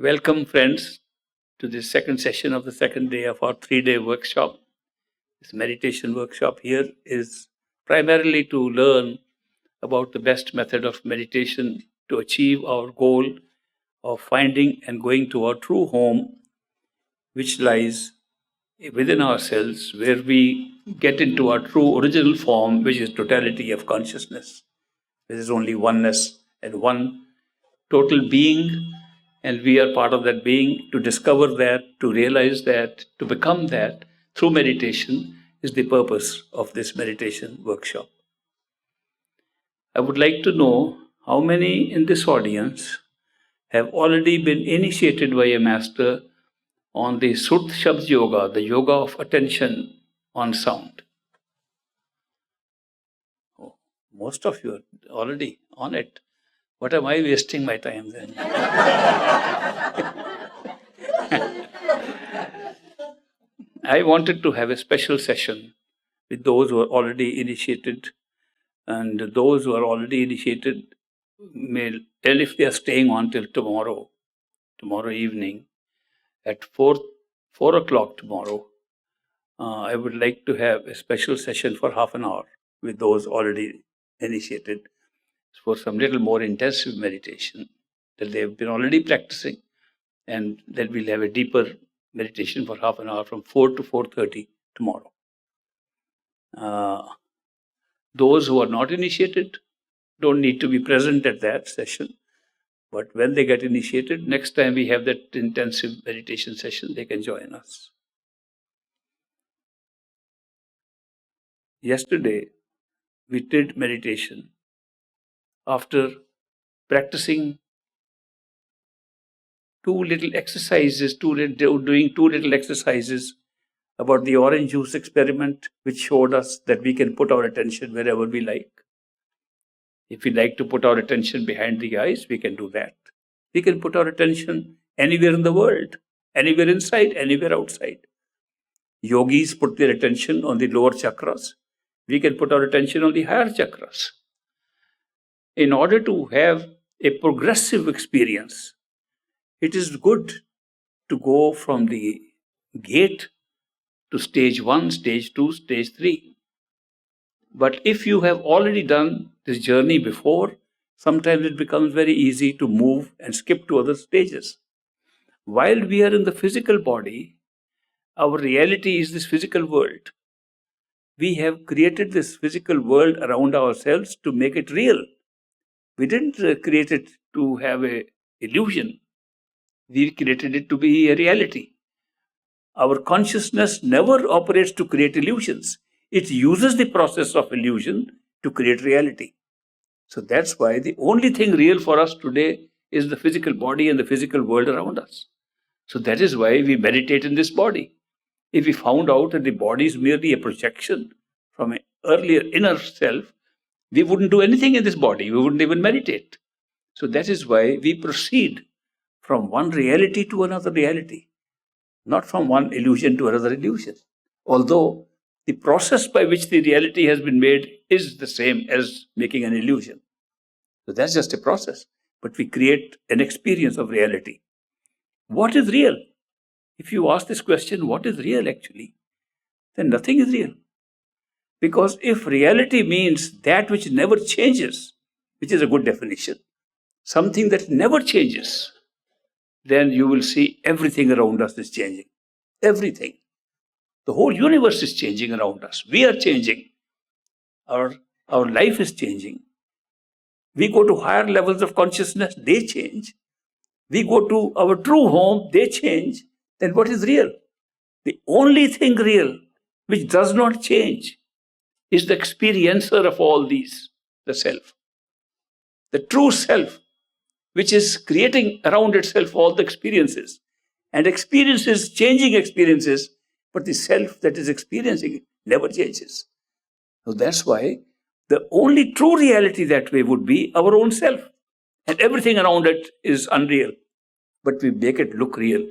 Welcome, friends, to this second session of the second day of our 3-day workshop. This meditation workshop here is primarily to learn about the best method of meditation to achieve our goal of finding and going to our true home, which lies within ourselves, where we get into our true original form, which is totality of consciousness. There is only oneness and one total being, and we are part of that being. To discover that, to realize that, to become that through meditation is the purpose of this meditation workshop. I would like to know how many in this audience have already been initiated by a master on the Sut Shabd Yoga, the yoga of attention on sound. Oh, most of you are already on it. What am I wasting my time then? I wanted to have a special session with those who are already initiated, and those who are already initiated may tell if they are staying on till tomorrow evening at 4 o'clock tomorrow. I would like to have a special session for half an hour with those already initiated for some little more intensive meditation that they have been already practicing, and then we'll have a deeper meditation for half an hour from 4 to 4:30 tomorrow. Those who are not initiated don't need to be present at that session, but when they get initiated, next time we have that intensive meditation session, they can join us. Yesterday, we did meditation after practicing doing two little exercises about the orange juice experiment, which showed us that we can put our attention wherever we like. If we like to put our attention behind the eyes, we can do that. We can put our attention anywhere in the world, anywhere inside, anywhere outside. Yogis put their attention on the lower chakras. We can put our attention on the higher chakras. In order to have a progressive experience, it is good to go from the gate to stage 1, stage 2, stage 3. But if you have already done this journey before, sometimes it becomes very easy to move and skip to other stages. While we are in the physical body, our reality is this physical world. We have created this physical world around ourselves to make it real. We didn't create it to have an illusion. We created it to be a reality. Our consciousness never operates to create illusions. It uses the process of illusion to create reality. So that's why the only thing real for us today is the physical body and the physical world around us. So that is why we meditate in this body. If we found out that the body is merely a projection from an earlier inner self, we wouldn't do anything in this body. We wouldn't even meditate. So that is why we proceed from one reality to another reality, not from one illusion to another illusion. Although the process by which the reality has been made is the same as making an illusion. So that's just a process. But we create an experience of reality. What is real? If you ask this question, what is real actually? Then nothing is real. Because if reality means that which never changes, which is a good definition, something that never changes, then you will see everything around us is changing. Everything. The whole universe is changing around us. We are changing. Our life is changing. We go to higher levels of consciousness, they change. We go to our true home, they change. Then what is real? The only thing real which does not change is the experiencer of all these, the self. The true self, which is creating around itself all the experiences. And experiences, changing experiences, but the self that is experiencing it never changes. So that's why the only true reality that way would be our own self. And everything around it is unreal. But we make it look real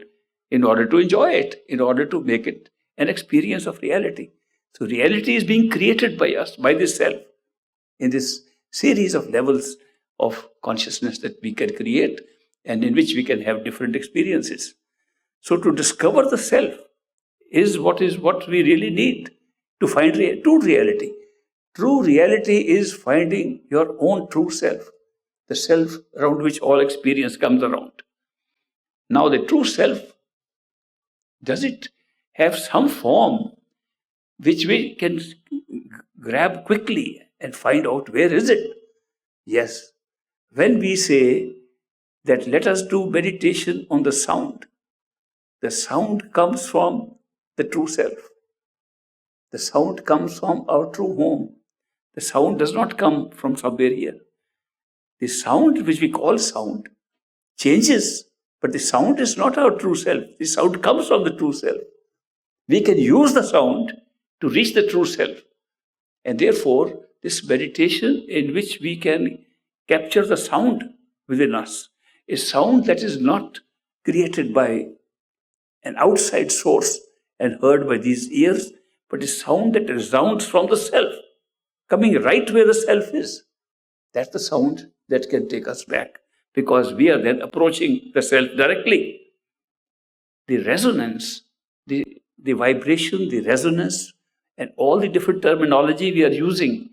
in order to enjoy it, in order to make it an experience of reality. So reality is being created by us, by this self, in this series of levels of consciousness that we can create. and in which we can have different experiences. So to discover the self is what we really need to find true reality. True reality is finding your own true self, the self around which all experience comes around. Now, the true self, does it have some form which we can grab quickly and find out where is it? Yes. When we say that let us do meditation on the sound comes from the true self. The sound comes from our true home. The sound does not come from somewhere here. The sound which we call sound changes, but the sound is not our true self. The sound comes from the true self. We can use the sound to reach the true self. And therefore, this meditation in which we can capture the sound within us, a sound that is not created by an outside source and heard by these ears, but a sound that resounds from the self, coming right where the self is. That's the sound that can take us back, because we are then approaching the self directly. The resonance, the vibration, the resonance, and all the different terminology we are using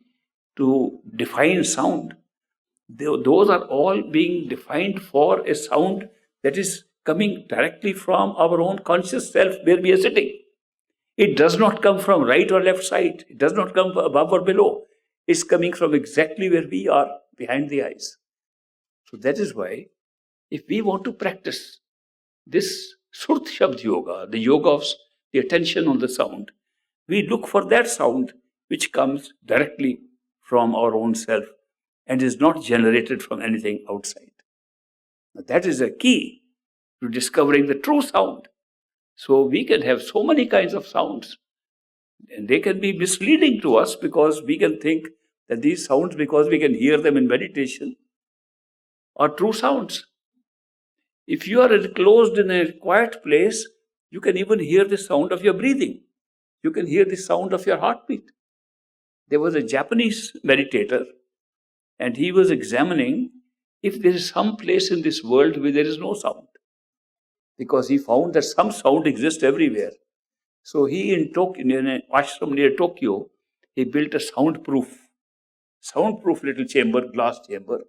to define sound, those are all being defined for a sound that is coming directly from our own conscious self where we are sitting. It does not come from right or left side. It does not come from above or below. It's coming from exactly where we are, behind the eyes. So that is why, if we want to practice this Surt Shabd Yoga, the yoga of the attention on the sound, we look for that sound which comes directly from our own self and is not generated from anything outside. Now, that is a key to discovering the true sound. So we can have so many kinds of sounds, and they can be misleading to us because we can think that these sounds, because we can hear them in meditation, are true sounds. If you are enclosed in a quiet place, you can even hear the sound of your breathing. You can hear the sound of your heartbeat. There was a Japanese meditator, and he was examining if there is some place in this world where there is no sound, because he found that some sound exists everywhere. So he in an ashram near Tokyo, he built a soundproof little chamber, glass chamber,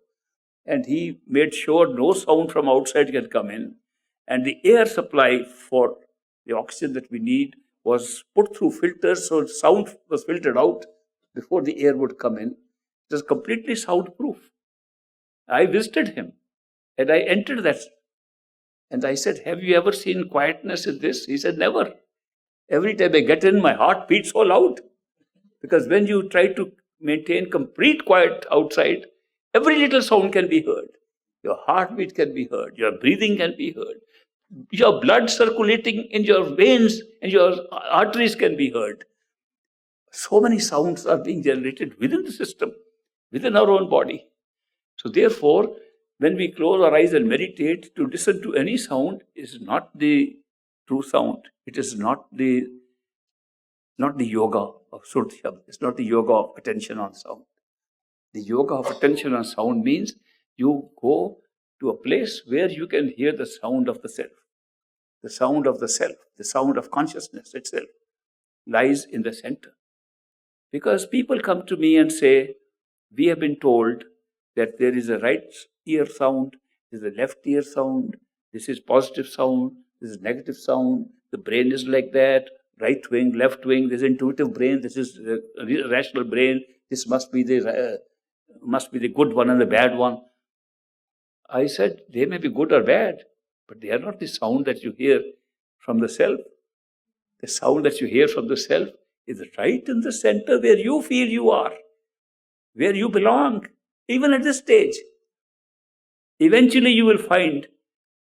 and he made sure no sound from outside can come in, and the air supply for the oxygen that we need was put through filters, so sound was filtered out before the air would come in. It was completely soundproof. I visited him, and I entered that, and I said, "Have you ever seen quietness in this?" He said, "Never. Every time I get in, my heart beats so loud." Because when you try to maintain complete quiet outside, every little sound can be heard. Your heartbeat can be heard. Your breathing can be heard. Your blood circulating in your veins and your arteries can be heard. So many sounds are being generated within the system, within our own body. So therefore, when we close our eyes and meditate, to listen to any sound is not the true sound. It is not the yoga of Surt Shabd. It's not the yoga of attention on sound. The yoga of attention on sound means you go to a place where you can hear the sound of the self. The sound of the self, the sound of consciousness itself, lies in the center. Because people come to me and say, we have been told that there is a right ear sound, there is a left ear sound, this is positive sound, this is negative sound, the brain is like that, right wing, left wing, this is intuitive brain, this is rational brain, this must be the good one and the bad one. I said, they may be good or bad, but they are not the sound that you hear from the self. The sound that you hear from the self is right in the center where you feel you are, where you belong, even at this stage. Eventually you will find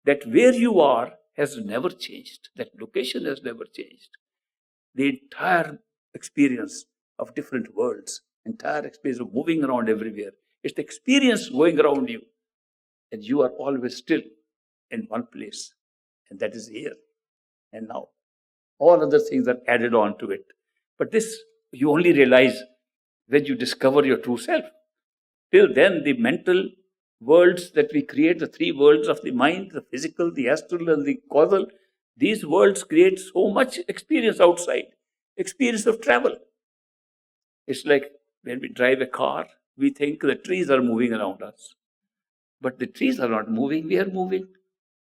that where you are has never changed. That location has never changed. The entire experience of different worlds, entire experience of moving around everywhere, it's the experience going around you. And you are always still in one place. And that is here and now. All other things are added on to it. But this you only realize when you discover your true self. Till then, the mental worlds that we create, the three worlds of the mind, the physical, the astral, and the causal, these worlds create so much experience outside, experience of travel. It's like when we drive a car, we think the trees are moving around us. But the trees are not moving, we are moving.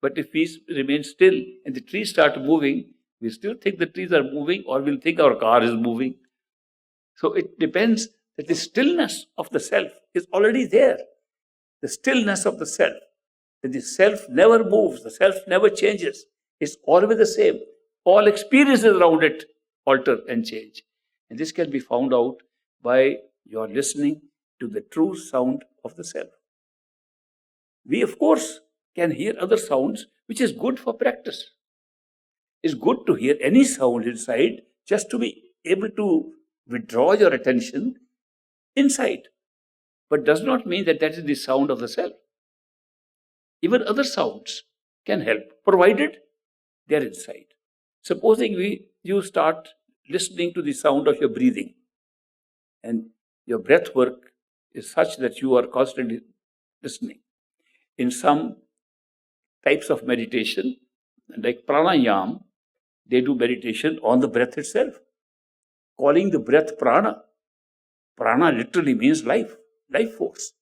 But if we remain still and the trees start moving, we still think the trees are moving, or we'll think our car is moving. So it depends that the stillness of the self is already there. The stillness of the self. That the self never moves, the self never changes. It's always the same. All experiences around it alter and change. And this can be found out by your listening to the true sound of the self. We, of course, can hear other sounds, which is good for practice. It's good to hear any sound inside, just to be able to withdraw your attention inside. But does not mean that that is the sound of the self. Even other sounds can help, provided they are inside. Supposing you start listening to the sound of your breathing, and your breath work is such that you are constantly listening. In some types of meditation, like pranayam, they do meditation on the breath itself, calling the breath prana. Prana literally means life force.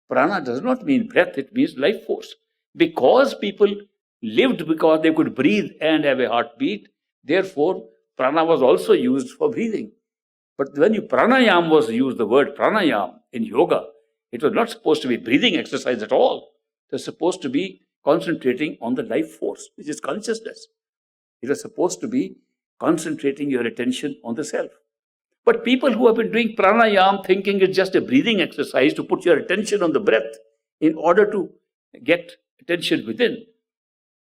Prana does not mean breath, it means life force. Because people lived because they could breathe and have a heartbeat, therefore prana was also used for breathing. But when pranayam was used, the word pranayam in yoga, it was not supposed to be breathing exercise at all. It was supposed to be concentrating on the life force, which is consciousness. It was supposed to be concentrating your attention on the self. But people who have been doing pranayam thinking it's just a breathing exercise to put your attention on the breath in order to get attention within,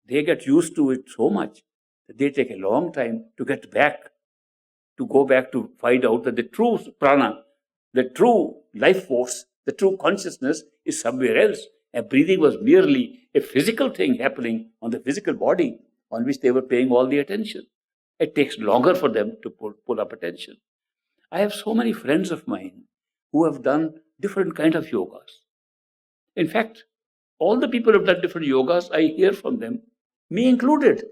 they get used to it so much that they take a long time to go back to find out that the true prana, the true life force, the true consciousness is somewhere else. And breathing was merely a physical thing happening on the physical body on which they were paying all the attention. It takes longer for them to pull up attention. I have so many friends of mine who have done different kind of yogas. In fact, all the people who have done different yogas, I hear from them, me included,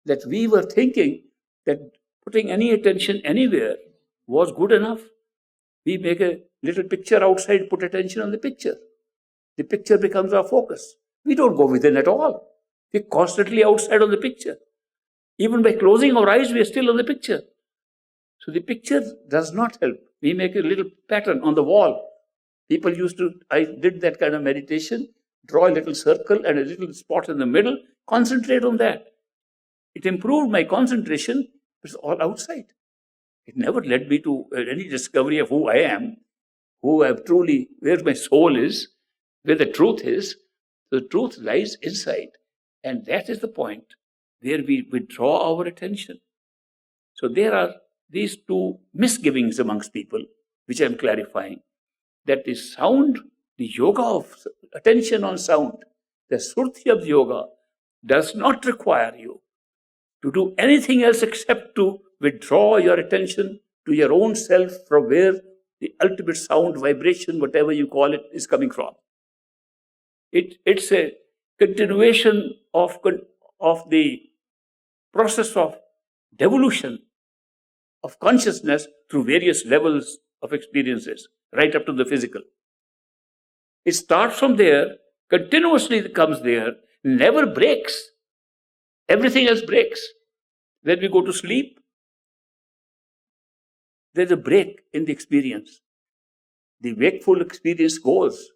that we were thinking that putting any attention anywhere was good enough. We make a little picture outside, put attention on the picture. The picture becomes our focus. We don't go within at all. We're constantly outside on the picture. Even by closing our eyes, we are still on the picture. So the picture does not help. We make a little pattern on the wall. I did that kind of meditation, draw a little circle and a little spot in the middle, concentrate on that. It improved my concentration. It's all outside. It never led me to any discovery of who I am, where my soul is, where the truth is. The truth lies inside. And that is the point where we withdraw our attention. So there are these two misgivings amongst people, which I'm clarifying. That the sound, the yoga of attention on sound, the Surthyab yoga, does not require you to do anything else except to withdraw your attention to your own self from where the ultimate sound, vibration, whatever you call it, is coming from. It's a continuation of the process of devolution of consciousness through various levels of experiences, right up to the physical. It starts from there, continuously comes there, never breaks. Everything else breaks. When we go to sleep, there's a break in the experience. The wakeful experience goes.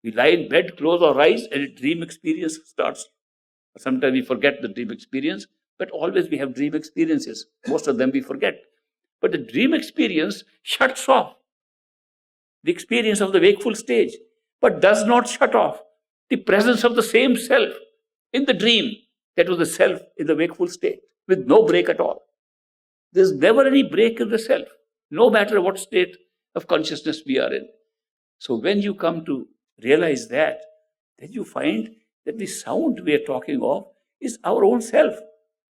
We lie in bed, close our eyes, and a dream experience starts. Sometimes we forget the dream experience, but always we have dream experiences. Most of them we forget. But the dream experience shuts off the experience of the wakeful stage, but does not shut off the presence of the same self in the dream that was the self in the wakeful state, with no break at all. There's never any break in the self, no matter what state of consciousness we are in. So when you come to realize that, then you find that the sound we are talking of is our own self.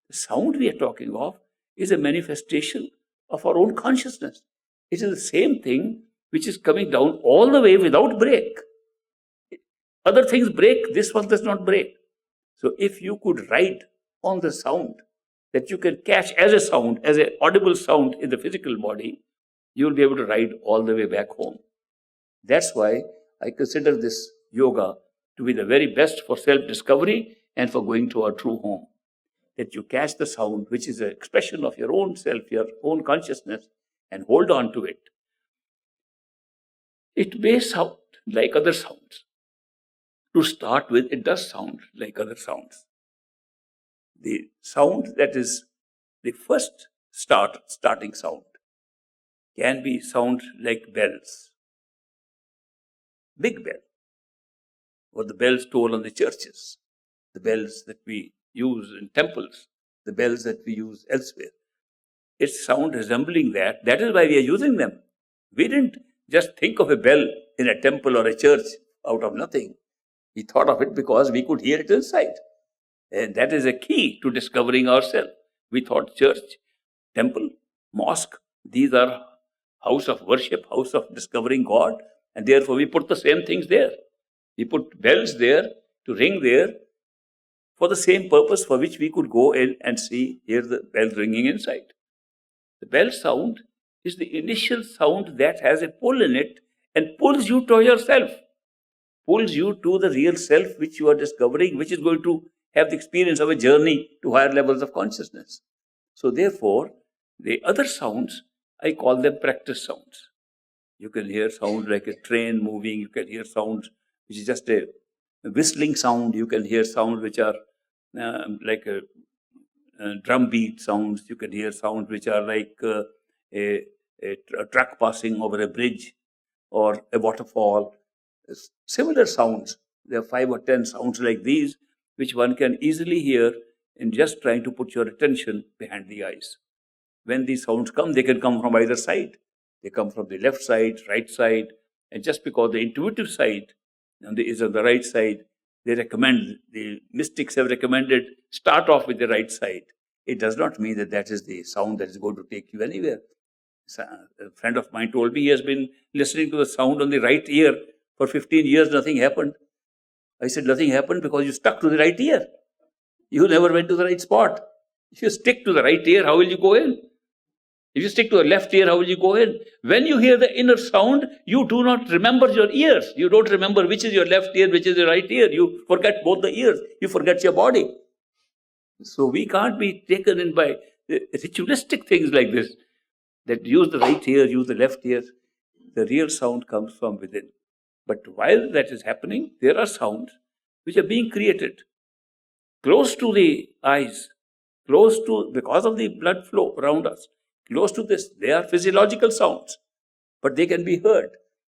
The sound we are talking of is a manifestation of our own consciousness. It is the same thing which is coming down all the way without break. Other things break, this one does not break. So if you could ride on the sound that you can catch as a sound, as an audible sound in the physical body, you will be able to ride all the way back home. That's why I consider this yoga to be the very best for self-discovery and for going to our true home. That you catch the sound, which is an expression of your own self, your own consciousness, and hold on to it. It may sound like other sounds. To start with, it does sound like other sounds. The sound that is the first starting sound can be sound like bells, big bell, or the bells tolled on the churches, the bells that we use in temples, the bells that we use elsewhere. It's sound resembling that. That is why we are using them. We didn't just think of a bell in a temple or a church out of nothing. We thought of it because we could hear it inside. And that is a key to discovering ourselves. We thought church, temple, mosque, these are house of worship, house of discovering God. And therefore we put the same things there. We put bells there to ring there for the same purpose for which we could go in and hear the bells ringing inside. The bell sound is the initial sound that has a pull in it and pulls you to yourself, pulls you to the real self which you are discovering, which is going to have the experience of a journey to higher levels of consciousness. So therefore, the other sounds, I call them practice sounds. You can hear sound like a train moving, you can hear sounds which is just a whistling sound, you can hear sounds which are like a drum beat sounds, you can hear sounds which are like a truck passing over a bridge or a waterfall. Similar sounds. There are 5 or 10 sounds like these which one can easily hear in just trying to put your attention behind the eyes. When these sounds come, they can come from either side. They come from the left side, right side, and just because the intuitive side is on the right side, the mystics have recommended, start off with the right side. It does not mean that that is the sound that is going to take you anywhere. A friend of mine told me he has been listening to the sound on the right ear for 15 years, nothing happened. I said, nothing happened because you stuck to the right ear. You never went to the right spot. If you stick to the right ear, how will you go in? If you stick to the left ear, how will you go in? When you hear the inner sound, you do not remember your ears. You don't remember which is your left ear, which is your right ear. You forget both the ears. You forget your body. So we can't be taken in by ritualistic things like this, that use the right ear, use the left ear. The real sound comes from within. But while that is happening, there are sounds which are being created close to the eyes, because of the blood flow around us, close to this. They are physiological sounds, but they can be heard.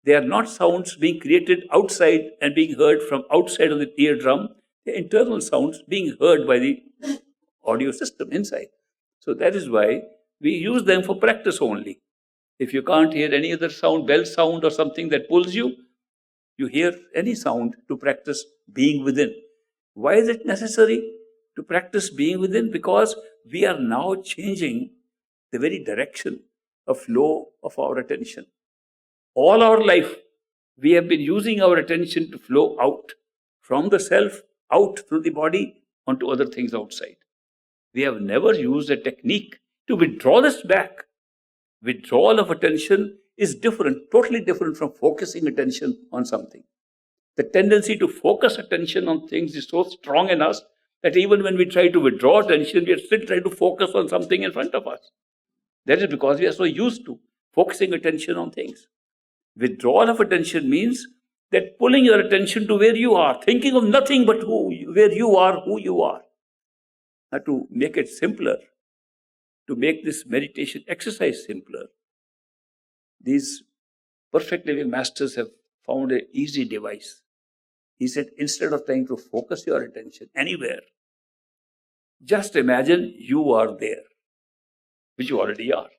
They are not sounds being created outside and being heard from outside of the eardrum. They are internal sounds being heard by the audio system inside. So that is why we use them for practice only. If you can't hear any other sound, bell sound or something that pulls you, you hear any sound to practice being within. Why is it necessary to practice being within? Because we are now changing the very direction of flow of our attention. All our life, we have been using our attention to flow out from the self, out through the body, onto other things outside. We have never used a technique to withdraw this back. Withdrawal of attention is different, totally different from focusing attention on something. The tendency to focus attention on things is so strong in us that even when we try to withdraw attention, we are still trying to focus on something in front of us. That is because we are so used to focusing attention on things. Withdrawal of attention means that pulling your attention to where you are, thinking of nothing but where you are, who you are. Now, to make it simpler, to make this meditation exercise simpler, these perfect living masters have found an easy device. He said, instead of trying to focus your attention anywhere, just imagine you are there, which you already are.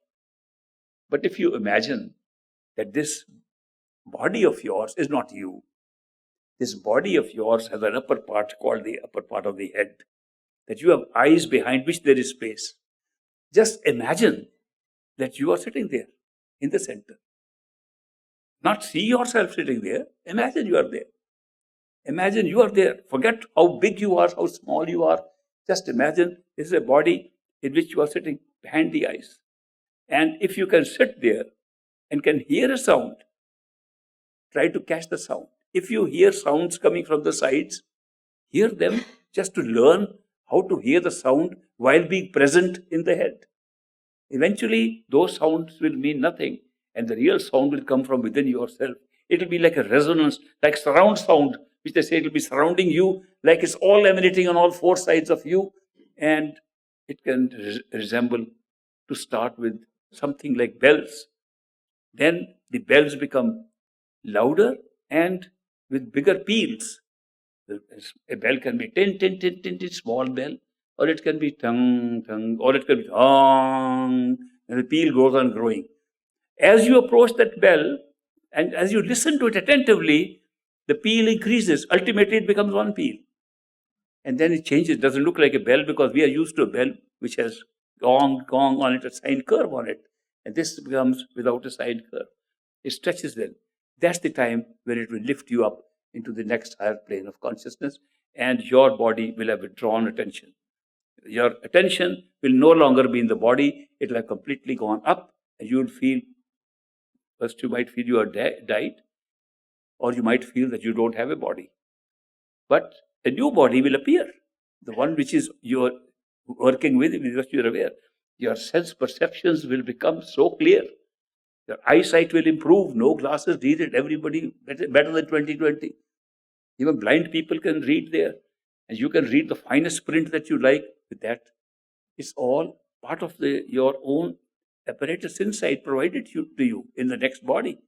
But if you imagine that this body of yours is not you, this body of yours has an upper part called the upper part of the head, that you have eyes behind which there is space. Just imagine that you are sitting there in the center. Not see yourself sitting there, imagine you are there. Imagine you are there. Forget how big you are, how small you are. Just imagine this is a body in which you are sitting behind the eyes. And if you can sit there and can hear a sound, try to catch the sound. If you hear sounds coming from the sides, hear them just to learn how to hear the sound while being present in the head. Eventually, those sounds will mean nothing, and the real sound will come from within yourself. It will be like a resonance, like surround sound, which they say it will be surrounding you, like it's all emanating on all four sides of you, and it can resemble, to start with, something like bells. Then the bells become louder and with bigger peals. A bell can be tin, tin, tin, tin, tin, small bell, or it can be tung, tung, or it can be tong, and the peal goes on growing. As you approach that bell, and as you listen to it attentively, the peal increases. Ultimately, it becomes one peal. And then it changes. It doesn't look like a bell because we are used to a bell which has gong, gong on it, a sine curve on it. And this becomes without a sine curve. It stretches then. That's the time when it will lift you up into the next higher plane of consciousness, and your body will have withdrawn attention. Your attention will no longer be in the body, it will have completely gone up, and you will feel, first you might feel you are died, or you might feel that you don't have a body. But a new body will appear, the one which is you're working with which you're aware. Your sense perceptions will become so clear. Your eyesight will improve. No glasses needed. Everybody better than 2020. Even blind people can read there. And you can read the finest print that you like with that. It's all part of your own apparatus inside provided to you in the next body.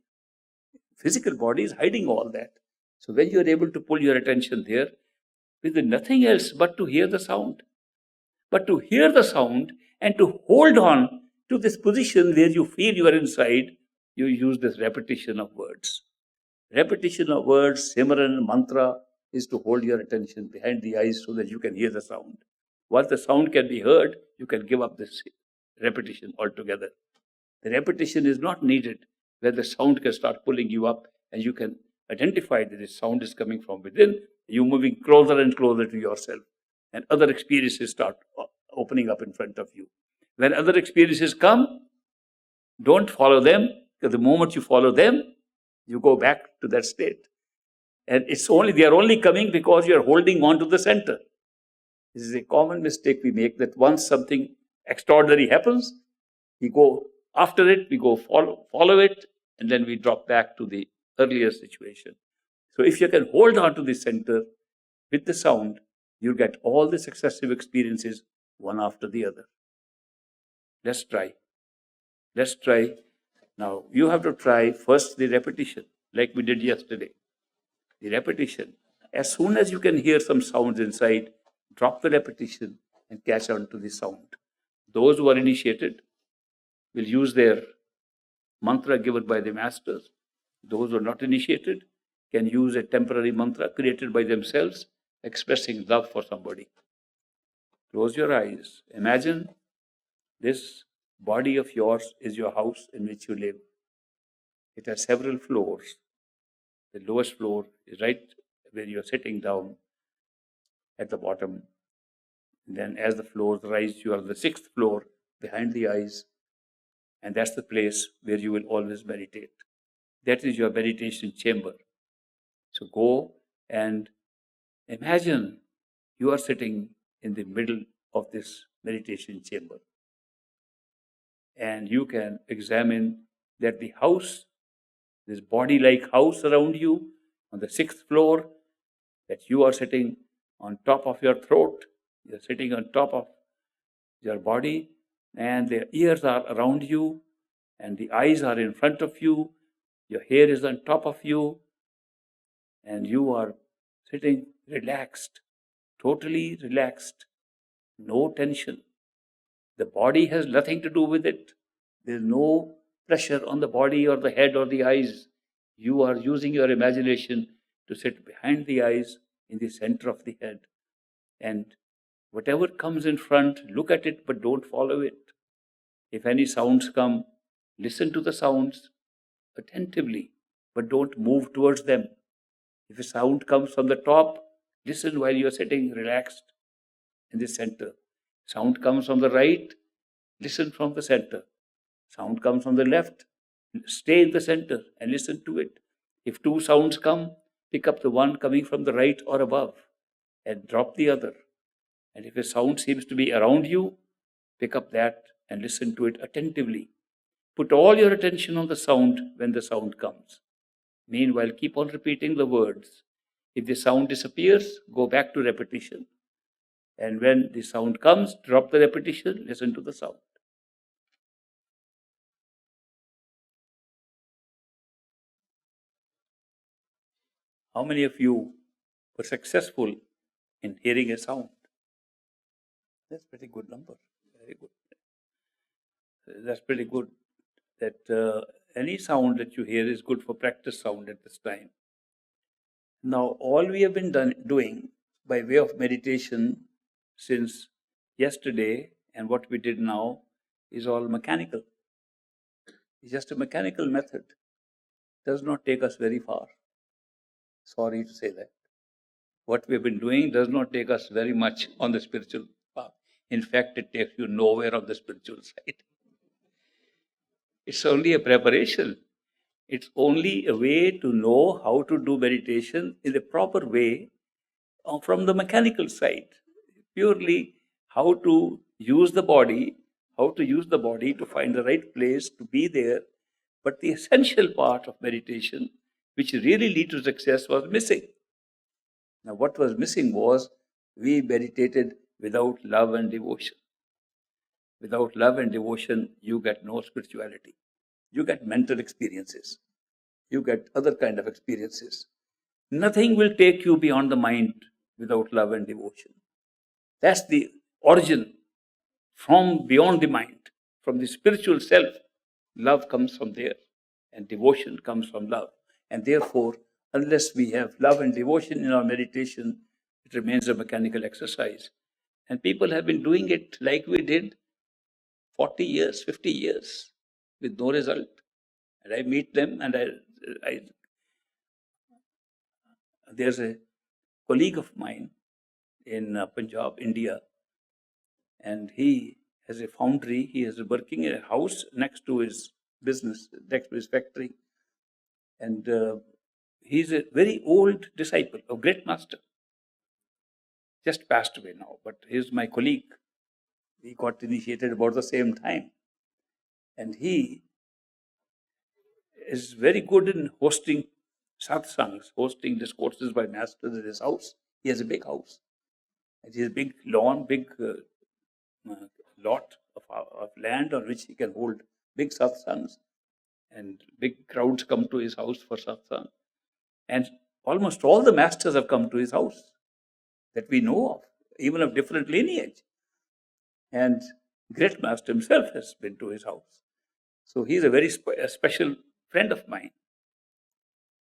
Physical body is hiding all that. So when you're able to pull your attention there, with nothing else but to hear the sound. But to hear the sound and to hold on to this position where you feel you are inside, you use this repetition of words. Repetition of words, Simran, mantra, is to hold your attention behind the eyes so that you can hear the sound. Once the sound can be heard, you can give up this repetition altogether. The repetition is not needed where the sound can start pulling you up and you can identify that this sound is coming from within. You're moving closer and closer to yourself, and other experiences start opening up in front of you. When other experiences come, don't follow them, because the moment you follow them, you go back to that state. And they are only coming because you are holding on to the center. This is a common mistake we make, that once something extraordinary happens, we go after it, we go follow it, and then we drop back to the earlier situation. So if you can hold on to the center with the sound, you'll get all the successive experiences one after the other. Let's try. Now, you have to try first the repetition, like we did yesterday. The repetition. As soon as you can hear some sounds inside, drop the repetition and catch on to the sound. Those who are initiated will use their mantra given by the masters. Those who are not initiated can use a temporary mantra created by themselves, expressing love for somebody. Close your eyes. Imagine this body of yours is your house in which you live. It has several floors. The lowest floor is right where you're sitting down at the bottom. Then as the floors rise, you are on the sixth floor behind the eyes. And that's the place where you will always meditate. That is your meditation chamber. So go and imagine you are sitting in the middle of this meditation chamber. And you can examine that the house, this body-like house around you on the sixth floor, that you are sitting on top of your throat. You're sitting on top of your body, and the ears are around you, and the eyes are in front of you. Your hair is on top of you, and you are sitting relaxed, totally relaxed, no tension. The body has nothing to do with it. There's no pressure on the body or the head or the eyes. You are using your imagination to sit behind the eyes in the center of the head. And whatever comes in front, look at it, but don't follow it. If any sounds come, listen to the sounds attentively, but don't move towards them. If a sound comes from the top, listen while you're sitting relaxed in the center. Sound comes from the right, listen from the center. Sound comes from the left, stay in the center and listen to it. If two sounds come, pick up the one coming from the right or above and drop the other. And if a sound seems to be around you, pick up that and listen to it attentively. Put all your attention on the sound when the sound comes. Meanwhile, keep on repeating the words. If the sound disappears, go back to repetition. And when the sound comes, drop the repetition, listen to the sound. How many of you were successful in hearing a sound? That's a pretty good number. Very good. That's pretty good. That any sound that you hear is good for practice sound at this time. Now, all we have been doing by way of meditation since yesterday and what we did now is all mechanical. It's just a mechanical method. Does not take us very far. Sorry to say that. What we've been doing does not take us very much on the spiritual path. In fact, it takes you nowhere on the spiritual side. It's only a preparation. It's only a way to know how to do meditation in the proper way from the mechanical side. Purely how to use the body, to find the right place to be there. But the essential part of meditation, which really leads to success, was missing. Now, what was missing was we meditated without love and devotion. Without love and devotion, you get no spirituality. You get mental experiences. You get other kind of experiences. Nothing will take you beyond the mind without love and devotion. That's the origin from beyond the mind, from the spiritual self. Love comes from there, and devotion comes from love. And therefore, unless we have love and devotion in our meditation, it remains a mechanical exercise. And people have been doing it like we did 40 years, 50 years, with no result. And I meet them, and there's a colleague of mine in Punjab, India, and he has a foundry. He is working in a house next to his business, next to his factory. And he's a very old disciple, a great master. Just passed away now, but he's my colleague. We got initiated about the same time. And he is very good in hosting satsangs, hosting discourses by masters in his house. He has a big house. And he has a big lawn, big lot of land on which he can hold big satsangs. And big crowds come to his house for satsang. And almost all the masters have come to his house that we know of, even of different lineage. And great master himself has been to his house. So he's a very special friend of mine.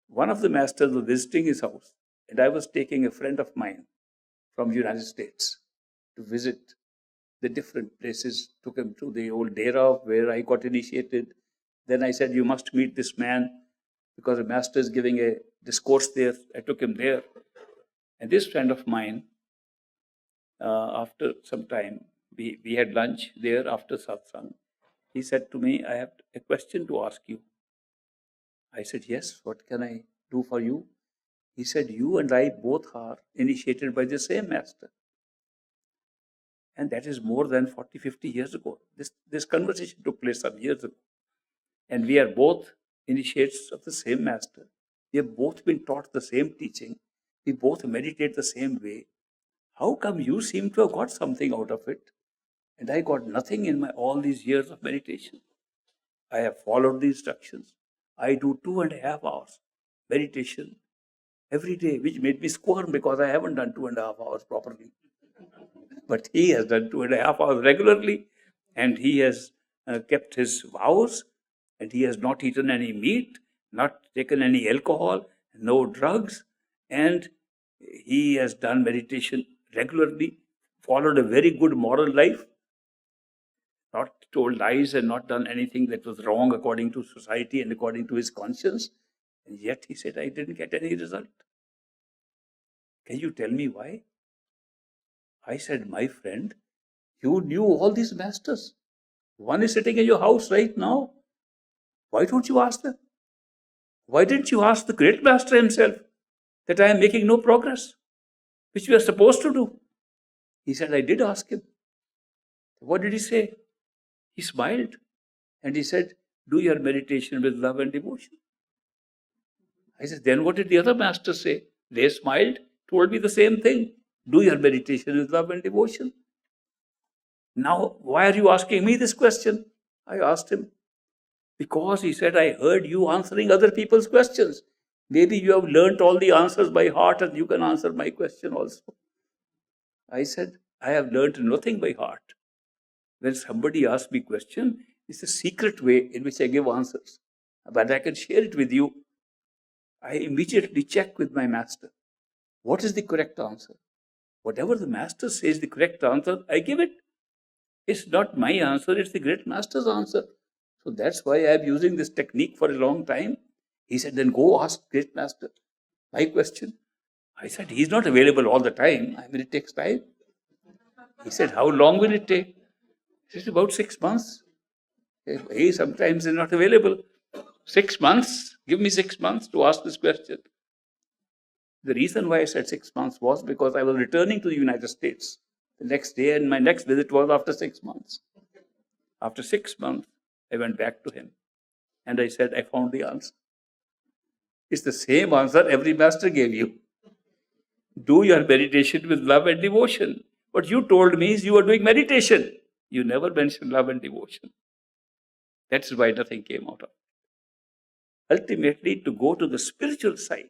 One of the masters was visiting his house, and I was taking a friend of mine from the United States to visit the different places, took him to the old Dera where I got initiated. Then I said, you must meet this man because the master is giving a discourse there. I took him there. And this friend of mine, after some time, we had lunch there after satsang. He said to me, I have a question to ask you. I said, yes, what can I do for you? He said, you and I both are initiated by the same master. And that is more than 40, 50 years ago. This conversation took place some years ago. And we are both initiates of the same master. We have both been taught the same teaching. We both meditate the same way. How come you seem to have got something out of it? And I got nothing in all these years of meditation. I have followed the instructions. I do 2.5 hours meditation every day, which made me squirm because I haven't done 2.5 hours properly. But he has done 2.5 hours regularly, and he has kept his vows, and he has not eaten any meat, not taken any alcohol, no drugs, and he has done meditation regularly, followed a very good moral life, not told lies and not done anything that was wrong according to society and according to his conscience. And yet he said, I didn't get any result. Can you tell me why? I said, my friend, you knew all these masters. One is sitting in your house right now. Why don't you ask them? Why didn't you ask the great master himself that I am making no progress, which we are supposed to do? He said, I did ask him. What did he say? He smiled and he said, do your meditation with love and devotion. I said, then what did the other masters say? They smiled, told me the same thing. Do your meditation with love and devotion. Now, why are you asking me this question? I asked him. Because he said, I heard you answering other people's questions. Maybe you have learnt all the answers by heart and you can answer my question also. I said, I have learnt nothing by heart. When somebody asks me a question, it's a secret way in which I give answers. But I can share it with you. I immediately check with my master. What is the correct answer? Whatever the master says the correct answer, I give it. It's not my answer, it's the great master's answer. So that's why I'm using this technique for a long time. He said, then go ask great master my question. I said, he's not available all the time. I mean, it takes time. He said, how long will it take? He said, about 6 months. He sometimes is not available. 6 months? Give me 6 months to ask this question. The reason why I said 6 months was because I was returning to the United States the next day, and my next visit was after 6 months. After 6 months, I went back to him and I said, I found the answer. It's the same answer every master gave you. Do your meditation with love and devotion. What you told me is you were doing meditation. You never mentioned love and devotion. That's why nothing came out of it. Ultimately, to go to the spiritual side,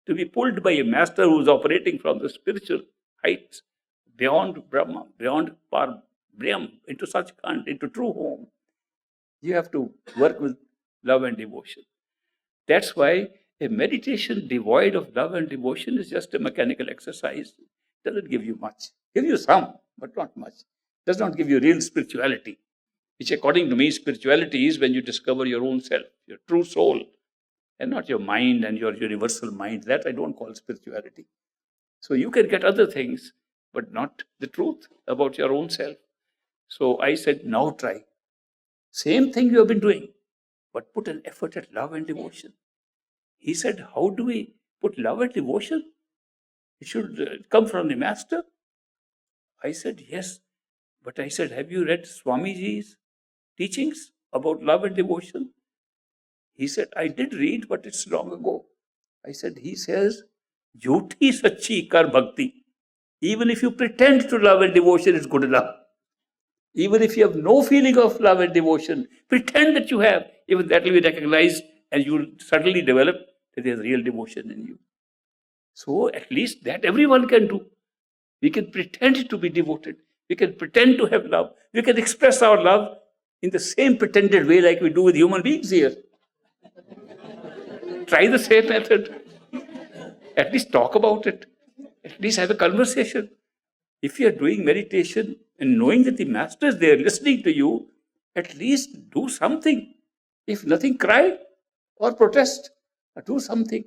to be pulled by a master who is operating from the spiritual heights, beyond Brahma, beyond Brahm, into Sachkhand, into true home, you have to work with love and devotion. That's why a meditation devoid of love and devotion is just a mechanical exercise. It doesn't give you much. Give you some, but not much. It does not give you real spirituality, which according to me, spirituality is when you discover your own self, your true soul, and not your mind and your universal mind. That I don't call spirituality. So you can get other things, but not the truth about your own self. So I said, now try. Same thing you have been doing, but put an effort at love and devotion. He said, how do we put love and devotion? It should come from the master. I said, yes. But I said, have you read Swamiji's teachings about love and devotion? He said, I did read, but it's long ago. I said, he says, jhoti sachi kar bhakti. Even if you pretend to love and devotion, it's good enough. Even if you have no feeling of love and devotion, pretend that you have. Even that will be recognized and you will suddenly develop that there is real devotion in you. So at least that everyone can do. We can pretend to be devoted. We can pretend to have love. We can express our love in the same pretended way like we do with human beings here. Try the same method. At least talk about it. At least have a conversation. If you are doing meditation and knowing that the master is there listening to you, at least do something. If nothing, cry or protest or do something.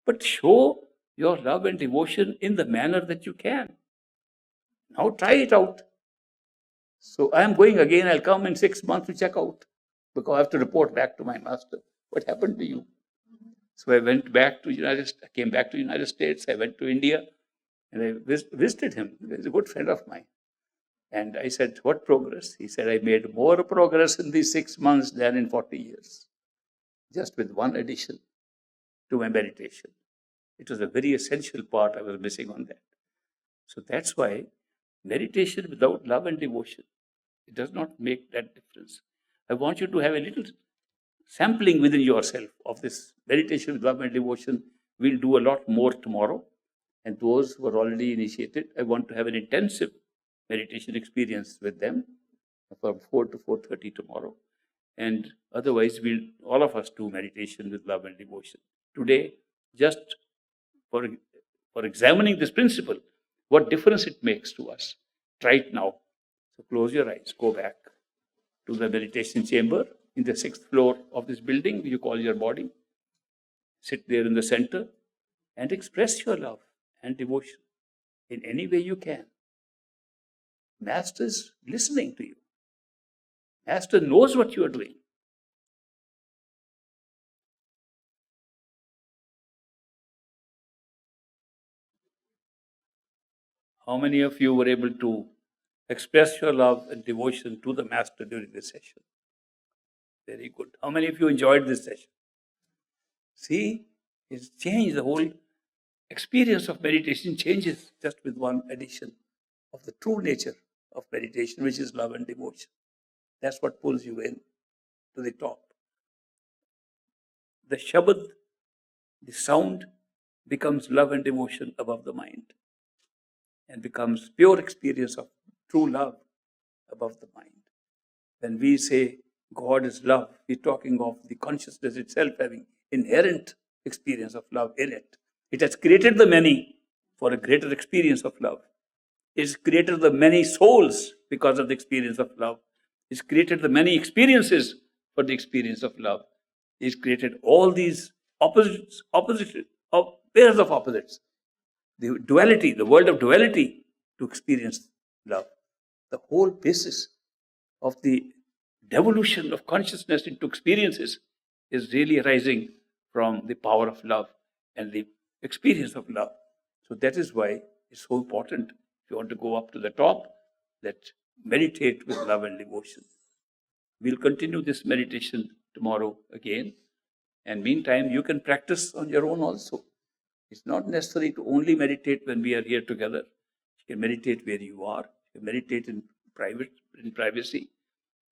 But show your love and devotion in the manner that you can. Now try it out. So I am going again. I'll come in 6 months to check out because I have to report back to my master. What happened to you? So I went back to came back to United States. I went to India and I visited him. He's a good friend of mine. And I said, what progress? He said, I made more progress in these 6 months than in 40 years. Just with one addition to my meditation. It was a very essential part I was missing on that. So that's why meditation without love and devotion, it does not make that difference. I want you to have a little sampling within yourself of this meditation with love and devotion. We'll do a lot more tomorrow. And those who are already initiated, I want to have an intensive meditation experience with them from 4 to 4:30 tomorrow. And otherwise, we'll all of us do meditation with love and devotion. Today, just for examining this principle, what difference it makes to us. Try it now. So close your eyes, go back to the meditation chamber in the 6th floor of this building, you call your body. Sit there in the center and express your love and devotion. in any way you can. Master is listening to you. Master knows what you are doing. How many of you were able to express your love and devotion to the Master during this session? Very good. How many of you enjoyed this session? See, it's changed. The whole experience of meditation changes just with one addition of the true nature of meditation, which is love and devotion. That's what pulls you in to the top. The Shabad, the sound, becomes love and devotion above the mind and becomes pure experience of true love above the mind. When we say God is love, we're talking of the consciousness itself having inherent experience of love in it. It has created the many for a greater experience of love. It's created the many souls because of the experience of love. It's created the many experiences for the experience of love. It's created all these pairs of opposites. The duality, the world of duality to experience love. The whole basis of the devolution of consciousness into experiences is really arising from the power of love and the experience of love. So that is why it's so important. If you want to go up to the top, let's meditate with love and devotion. We'll continue this meditation tomorrow again. And meantime, you can practice on your own also. It's not necessary to only meditate when we are here together. You can meditate where you are. You can meditate in privacy.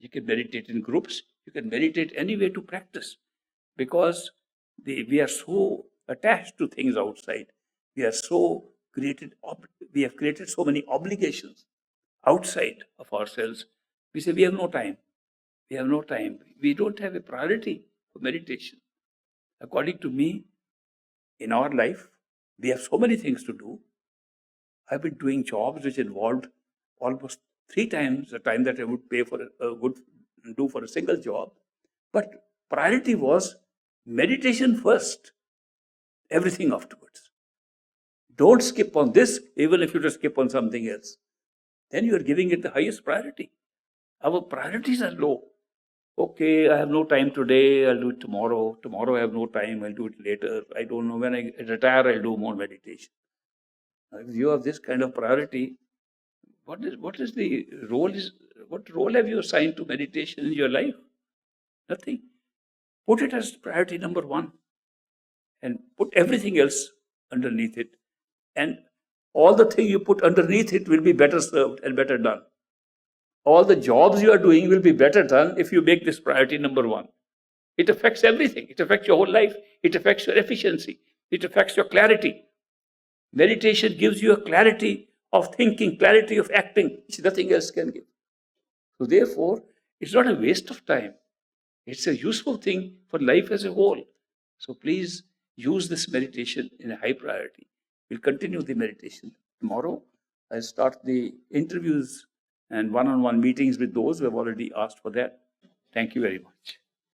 You can meditate in groups. You can meditate anywhere to practice. Because we are so attached to things outside. We have created so many obligations outside of ourselves. We say we have no time. We have no time. We don't have a priority for meditation. According to me, in our life, we have so many things to do. I've been doing jobs which involved almost 3 times the time that I would pay for do for a single job. But priority was meditation first, everything afterwards. Don't skip on this, even if you just skip on something else. Then you are giving it the highest priority. Our priorities are low. Okay, I have no time today, I'll do it tomorrow. Tomorrow I have no time, I'll do it later. I don't know, when I retire, I'll do more meditation. Now, if you have this kind of priority, what role have you assigned to meditation in your life? Nothing. Put it as priority number 1 and put everything else underneath it. And all the thing you put underneath it will be better served and better done. All the jobs you are doing will be better done if you make this priority number 1. It affects everything. It affects your whole life. It affects your efficiency. It affects your clarity. Meditation gives you a clarity of thinking, clarity of acting, which nothing else can give. So therefore, it's not a waste of time. It's a useful thing for life as a whole. So please use this meditation in a high priority. We'll continue the meditation. Tomorrow, I'll start the interviews and one-on-one meetings with those who have already asked for that. Thank you very much.